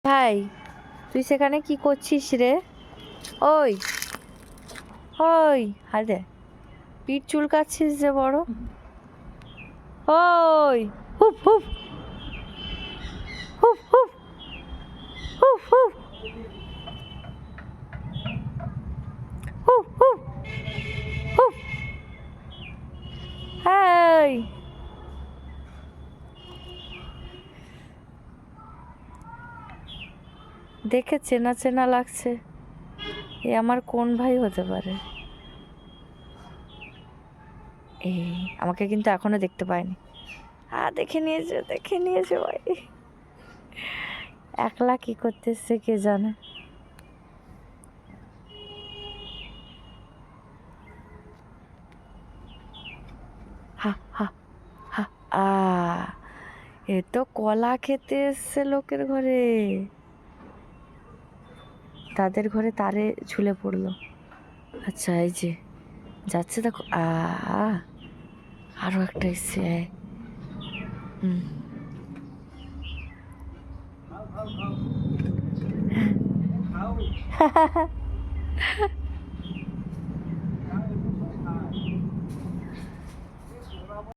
ভাই তুই সেখানে কি করছিস রে? ওই ওই আরে পিঠ চুলকাচ্ছিস যে বড়। ওই হুপ হুপ হুপ হুপ হুপ হুপ হুপ হুপ হুপ। এই দেখে চেনা চেনা লাগছে, এ আমার কোন ভাই হতে পারে? এই আমাকে কিন্তু এখনো দেখতে পায়নি। দেখে নিয়েছে ভাই। একলা কি করতে এসছে কে জানে। হা হা হা আ এ তো কলা খেতে এসছে লোকের ঘরে, তাদের ঘরে তারে ঝুলে পড়লো। আচ্ছা এই যে যাচ্ছে দেখো, আরো একটা এসছে। হুম